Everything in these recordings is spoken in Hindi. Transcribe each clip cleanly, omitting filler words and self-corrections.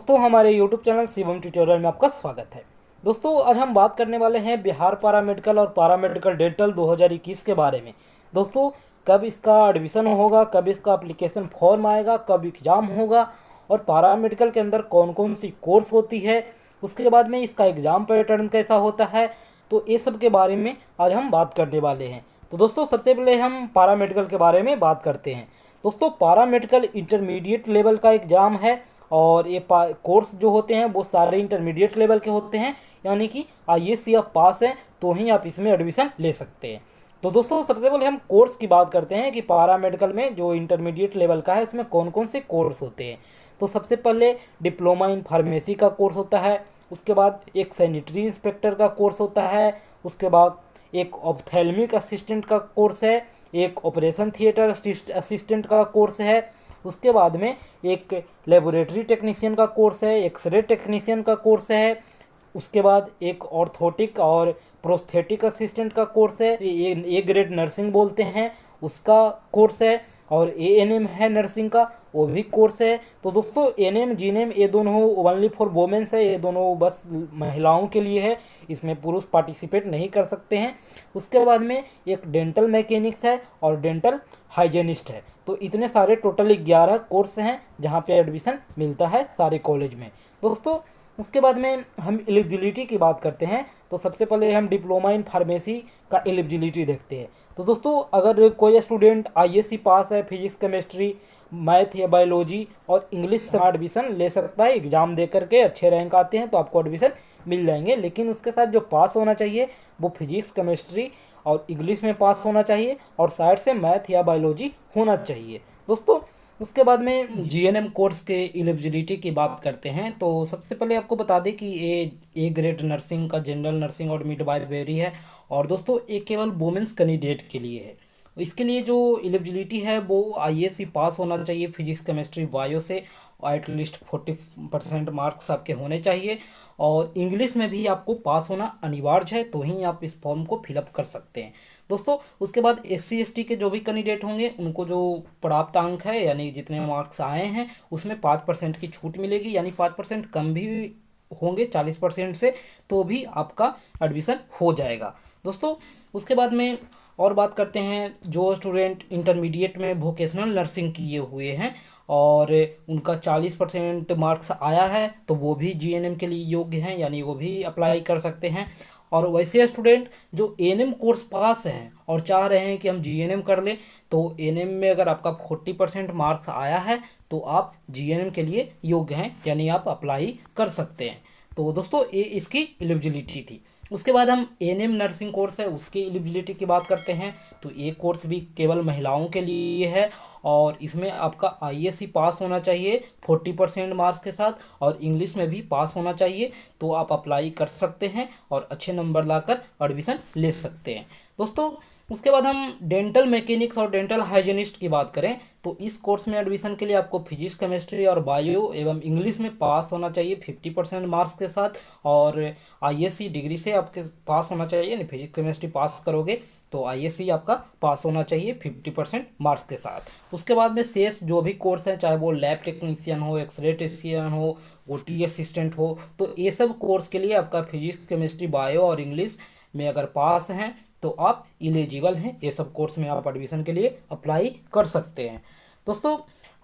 दोस्तों हमारे YouTube चैनल शिवम ट्यूटोरियल में आपका स्वागत है। दोस्तों आज हम बात करने वाले हैं बिहार पैरामेडिकल और पैरामेडिकल डेंटल 2021 के बारे में। दोस्तों कब इसका एडमिशन होगा, कब इसका एप्लीकेशन फॉर्म आएगा, कब एग्ज़ाम होगा और पैरामेडिकल के अंदर कौन कौन सी कोर्स होती है, उसके बाद में इसका एग्ज़ाम पैटर्न कैसा होता है, तो ये सब के बारे में आज हम बात करने वाले हैं। तो दोस्तों सबसे पहले हम पैरामेडिकल के बारे में बात करते हैं। दोस्तों पैरामेडिकल इंटरमीडिएट लेवल का एग्ज़ाम है और ये कोर्स जो होते हैं वो सारे इंटरमीडिएट लेवल के होते हैं, यानी कि आईएएस आप पास हैं तो ही आप इसमें एडमिशन ले सकते हैं। तो दोस्तों सबसे पहले हम कोर्स की बात करते हैं कि पैरामेडिकल में जो इंटरमीडिएट लेवल का है इसमें कौन कौन से कोर्स होते हैं। तो सबसे पहले डिप्लोमा इन फार्मेसी का कोर्स होता है, उसके बाद एक सैनिटरी इंस्पेक्टर का कोर्स होता है, उसके बाद एक ऑप्थेल्मिक असिस्टेंट का कोर्स है, एक ऑपरेशन थिएटर असिस्टेंट का कोर्स है, उसके बाद में एक लेबोरेटरी टेक्नीशियन का कोर्स है, एक्सरे टेक्नीशियन का कोर्स है, उसके बाद एक ऑर्थोटिक और प्रोस्थेटिक असिस्टेंट का कोर्स है, ए ग्रेड नर्सिंग बोलते हैं उसका कोर्स है, और एएनएम है नर्सिंग का वो भी कोर्स है। तो दोस्तों एएनएम जीएनएम ये दोनों ओनली फॉर वोमेंस है, ये दोनों बस महिलाओं के लिए है, इसमें पुरुष पार्टिसिपेट नहीं कर सकते हैं। उसके बाद में एक डेंटल मैकेनिक्स है और डेंटल हाइजेनिस्ट है। तो इतने सारे टोटल 11 कोर्स हैं जहाँ पे एडमिशन मिलता है सारे कॉलेज में। दोस्तों उसके बाद में हम एलिजिबिलिटी की बात करते हैं। तो सबसे पहले हम डिप्लोमा इन फार्मेसी का एलिजिबिलिटी देखते हैं। तो दोस्तों अगर कोई स्टूडेंट आईएससी पास है, फिजिक्स केमिस्ट्री मैथ या बायोलॉजी और इंग्लिश से एडमिशन ले सकता है। एग्ज़ाम दे करके अच्छे रैंक आते हैं तो आपको एडमिशन मिल जाएंगे, लेकिन उसके साथ जो पास होना चाहिए वो फिजिक्स केमिस्ट्री और इंग्लिश में पास होना चाहिए और साइड से मैथ या बायोलॉजी होना चाहिए। दोस्तों उसके बाद में जीएनएम कोर्स के एलिजिबिलिटी की बात करते हैं। तो सबसे पहले आपको बता दें कि ए ग्रेड नर्सिंग का जनरल नर्सिंग और मिडवाइफरी है, और दोस्तों ये केवल वुमेन्स कैंडिडेट के लिए है। इसके लिए जो एलिजिबिलिटी है वो आईएएस पास होना चाहिए फिजिक्स केमिस्ट्री बायो से, एटलीस्ट 40% मार्क्स आपके होने चाहिए, और इंग्लिश में भी आपको पास होना अनिवार्य है, तो ही आप इस फॉर्म को फिलअप कर सकते हैं। दोस्तों उसके बाद एससी एसटी के जो भी कैंडिडेट होंगे उनको जो प्राप्त अंक है यानी जितने मार्क्स आए हैं उसमें 5% की छूट मिलेगी, यानी 5% कम भी होंगे 40% से तो भी आपका एडमिशन हो जाएगा। दोस्तों उसके बाद में और बात करते हैं जो स्टूडेंट इंटरमीडिएट में वोकेशनल नर्सिंग किए हुए हैं और उनका 40% मार्क्स आया है तो वो भी जीएनएम के लिए योग्य हैं, यानी वो भी अप्लाई कर सकते हैं। और वैसे स्टूडेंट जो एएनएम कोर्स पास हैं और चाह रहे हैं कि हम जीएनएम कर लें, तो एएनएम में अगर आपका 40% मार्क्स आया है तो आप जीएनएम के लिए योग्य हैं, यानी आप अप्लाई कर सकते हैं। तो दोस्तों ये इसकी एलिजिबिलिटी थी। उसके बाद हम एएनएम नर्सिंग कोर्स है उसकी एलिजिबिलिटी की बात करते हैं। तो ये कोर्स भी केवल महिलाओं के लिए है और इसमें आपका आईएएस पास होना चाहिए 40% मार्क्स के साथ, और इंग्लिश में भी पास होना चाहिए, तो आप अप्लाई कर सकते हैं और अच्छे नंबर लाकर एडमिशन ले सकते हैं। दोस्तों उसके बाद हम डेंटल मैकेनिक्स और डेंटल हाइजीनिस्ट की बात करें तो इस कोर्स में एडमिशन के लिए आपको फिजिक्स केमिस्ट्री और बायो एवं इंग्लिश में पास होना चाहिए 50% मार्क्स के साथ, और आईएससी डिग्री से आपके पास होना चाहिए, यानी फिजिक्स केमिस्ट्री पास करोगे तो आईएससी आपका पास होना चाहिए 50% मार्क्स के साथ। उसके बाद में शेष जो भी कोर्स हैं, चाहे वो लैब टेक्नीशियन हो, एक्सरे टेक्नीशियन हो, ओटी असिस्टेंट हो, तो ये सब कोर्स के लिए आपका फिजिक्स केमिस्ट्री बायो और इंग्लिश में अगर पास हैं तो आप एलिजिबल हैं, ये सब कोर्स में आप एडमिशन के लिए अप्लाई कर सकते हैं। दोस्तों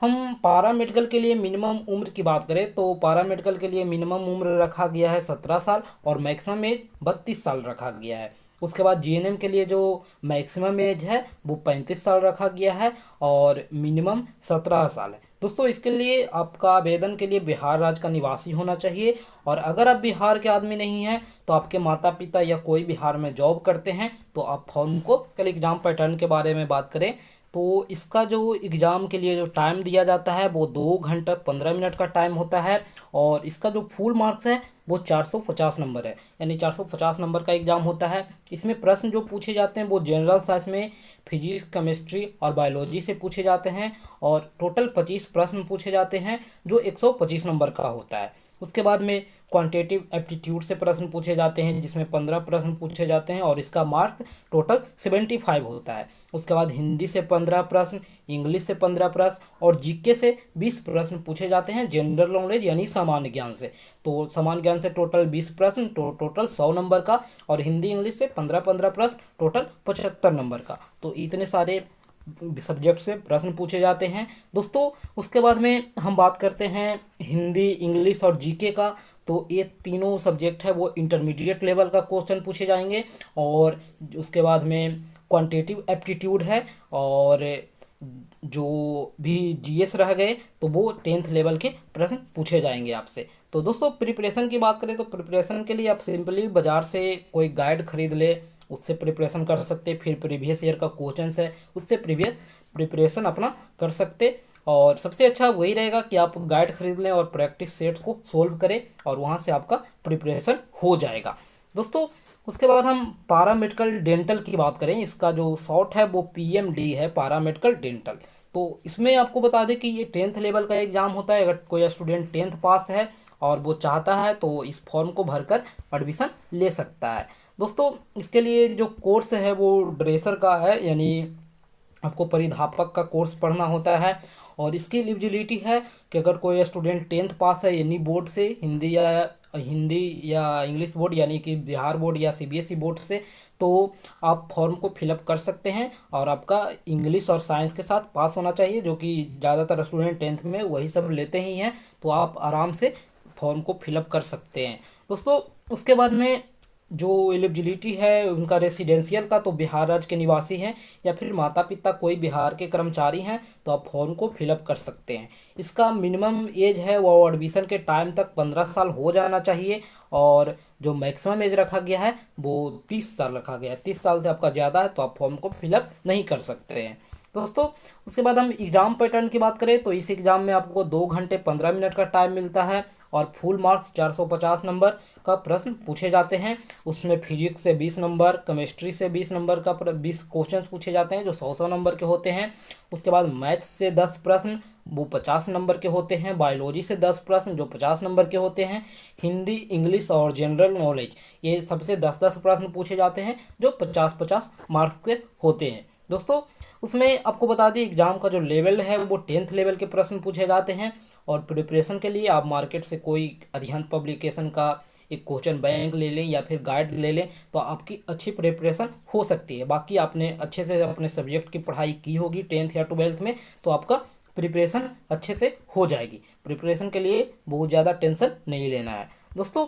हम पैरामेडिकल के लिए मिनिमम उम्र की बात करें तो पैरामेडिकल के लिए मिनिमम उम्र रखा गया है 17 साल और मैक्सिमम एज 32 साल रखा गया है। उसके बाद जीएनएम के लिए जो मैक्सिमम एज है वो 35 साल रखा गया है और मिनिमम 17 साल है। दोस्तों इसके लिए आपका आवेदन के लिए बिहार राज्य का निवासी होना चाहिए, और अगर आप बिहार के आदमी नहीं हैं तो आपके माता पिता या कोई बिहार में जॉब करते हैं तो आप फॉर्म को, कल एग्ज़ाम पैटर्न के बारे में बात करें तो इसका जो एग्ज़ाम के लिए जो टाइम दिया जाता है वो 2 घंटा 15 मिनट का टाइम होता है, और इसका जो फुल मार्क्स है वो 450 नंबर है, यानी 450 नंबर का एग्ज़ाम होता है। इसमें प्रश्न जो पूछे जाते हैं वो जनरल साइंस में फिजिक्स केमिस्ट्री और बायोलॉजी से पूछे जाते हैं, और टोटल 25 प्रश्न पूछे जाते हैं जो 125 नंबर का होता है। उसके बाद में क्वांटिटेटिव एप्टीट्यूड से प्रश्न पूछे जाते हैं, जिसमें 15 प्रश्न पूछे जाते हैं और इसका मार्क्स टोटल 75 होता है। उसके बाद हिंदी से 15 प्रश्न, इंग्लिश से 15 प्रश्न और जीके से 20 प्रश्न पूछे जाते हैं, जनरल नॉलेज यानी सामान्य ज्ञान से। तो सामान्य ज्ञान से टोटल 20 प्रश्न, टोटल 100 नंबर का, और हिंदी इंग्लिश से 15-15 प्रश्न, टोटल 75 नंबर का। तो इतने सारे सब्जेक्ट से प्रश्न पूछे जाते हैं दोस्तों। उसके बाद में हम बात करते हैं हिंदी, इंग्लिश और जीके का। तो ये तीनों सब्जेक्ट है वो इंटरमीडिएट लेवल का क्वेश्चन पूछे जाएंगे। और उसके बाद में क्वांटिटेटिव एप्टीट्यूड है, और जो भी जीएस रह गए तो वो 10th लेवल के प्रश्न पूछे जाएंगे आपसे। तो दोस्तों प्रिपरेशन की बात करें तो प्रिपरेशन के लिए आप सिंपली बाज़ार से कोई गाइड खरीद ले, उससे प्रिपरेशन कर सकते। फिर प्रीवियस ईयर का क्वेश्चन है उससे प्रिपरेशन अपना कर सकते। और सबसे अच्छा वही रहेगा कि आप गाइड खरीद लें और प्रैक्टिस सेट्स को सोल्व करें, और वहाँ से आपका प्रिपरेशन हो जाएगा दोस्तों। उसके बाद हम पारामेडिकल डेंटल की बात करें, इसका जो शॉर्ट है वो पीएमडी है, पारामेडिकल डेंटल। तो इसमें आपको बता दें कि ये 10th लेवल का एग्ज़ाम होता है। अगर कोई स्टूडेंट 10th पास है और वो चाहता है तो इस फॉर्म को भरकर एडमिशन ले सकता है दोस्तों। इसके लिए जो कोर्स है वो ड्रेसर का है, यानी आपको परिधापक का कोर्स पढ़ना होता है। और इसकी एलिजिबिलिटी है कि अगर कोई स्टूडेंट 10th पास है एनी बोर्ड से, हिंदी या इंग्लिश बोर्ड यानी कि बिहार बोर्ड या सीबीएसई बोर्ड से, तो आप फॉर्म को फिलअप कर सकते हैं। और आपका इंग्लिश और साइंस के साथ पास होना चाहिए, जो कि ज़्यादातर स्टूडेंट 10th में वही सब लेते ही हैं। तो आप आराम से फॉर्म को फिलअप कर सकते हैं दोस्तों। उसके बाद में जो एलिजिबिलिटी है उनका रेसिडेंशियल का, तो बिहार राज्य के निवासी हैं या फिर माता पिता कोई बिहार के कर्मचारी हैं तो आप फॉर्म को फिलअप कर सकते हैं। इसका मिनिमम एज है वो एडमिशन के टाइम तक 15 साल हो जाना चाहिए, और जो मैक्सिमम एज रखा गया है वो 30 साल रखा गया है। 30 साल से आपका ज़्यादा है तो आप फॉर्म को फिलअप नहीं कर सकते हैं दोस्तों। उसके बाद हम एग्ज़ाम पैटर्न की बात करें तो इस एग्ज़ाम में आपको 2 घंटे 15 मिनट का टाइम मिलता है, और फुल मार्क्स 450 नंबर का प्रश्न पूछे जाते हैं। उसमें फिजिक्स से 20 नंबर, केमिस्ट्री से 20 नंबर का 20 क्वेश्चन पूछे जाते हैं जो 100 नंबर के होते हैं। उसके बाद मैथ्स से 10 प्रश्न वो 50 नंबर के होते हैं। बायोलॉजी से 10 प्रश्न जो 50 नंबर के होते हैं। हिंदी, इंग्लिश और जनरल नॉलेज ये सबसे 10-10 प्रश्न पूछे जाते हैं जो 50-50 मार्क्स के होते हैं दोस्तों। उसमें आपको बता दें एग्ज़ाम का जो लेवल है वो 10th लेवल के प्रश्न पूछे जाते हैं। और प्रिपरेशन के लिए आप मार्केट से कोई अरिहंत पब्लिकेशन का एक क्वेश्चन बैंक ले लें या फिर गाइड ले लें तो आपकी अच्छी प्रिपरेशन हो सकती है। बाकी आपने अच्छे से अपने सब्जेक्ट की पढ़ाई की होगी 10th या 12th में, तो आपका प्रिपरेशन अच्छे से हो जाएगी। प्रिपरेशन के लिए बहुत ज़्यादा टेंशन नहीं लेना है दोस्तों।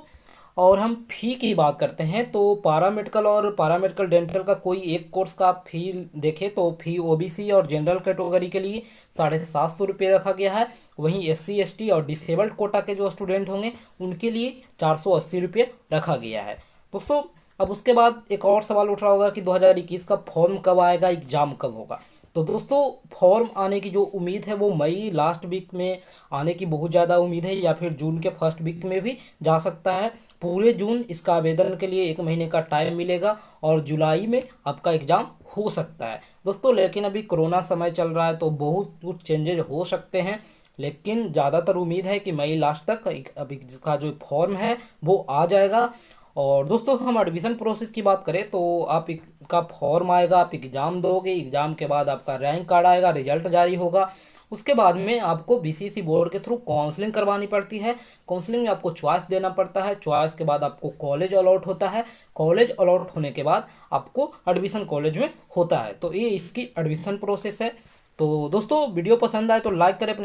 और हम फ़ी की बात करते हैं तो पारामेडिकल और पारामेडिकल डेंटल का कोई एक कोर्स का फ़ी देखें तो फ़ी ओबीसी और जनरल कैटेगरी के लिए 750 रुपये रखा गया है। वहीं एससी, एसटी और डिसेबल्ड कोटा के जो स्टूडेंट होंगे उनके लिए 480 रुपये रखा गया है दोस्तों। अब उसके बाद एक और सवाल उठ रहा होगा कि 2021 का फॉर्म कब आएगा, एग्ज़ाम कब होगा। तो दोस्तों फॉर्म आने की जो उम्मीद है वो मई लास्ट वीक में आने की बहुत ज़्यादा उम्मीद है, या फिर जून के फर्स्ट वीक में भी जा सकता है। पूरे जून इसका आवेदन के लिए 1 महीने का टाइम मिलेगा, और जुलाई में आपका एग्ज़ाम हो सकता है दोस्तों। लेकिन अभी कोरोना समय चल रहा है तो बहुत कुछ चेंजेज हो सकते हैं, लेकिन ज़्यादातर उम्मीद है कि मई लास्ट तक अभी इसका जो फॉर्म है वो आ जाएगा। और दोस्तों हम एडमिशन प्रोसेस की बात करें तो आप का फॉर्म आएगा, आप एग्ज़ाम दोगे, एग्ज़ाम के बाद आपका रैंक कार्ड आएगा, रिजल्ट जारी होगा। उसके बाद में आपको बीसीएसई बोर्ड के थ्रू काउंसलिंग करवानी पड़ती है। काउंसलिंग में आपको चॉइस देना पड़ता है। चॉइस के बाद आपको कॉलेज अलॉट होता है। कॉलेज अलॉट होने के बाद आपको एडमिशन कॉलेज में होता है। तो ये इसकी एडमिशन प्रोसेस है। तो दोस्तों वीडियो पसंद आए तो लाइक करें।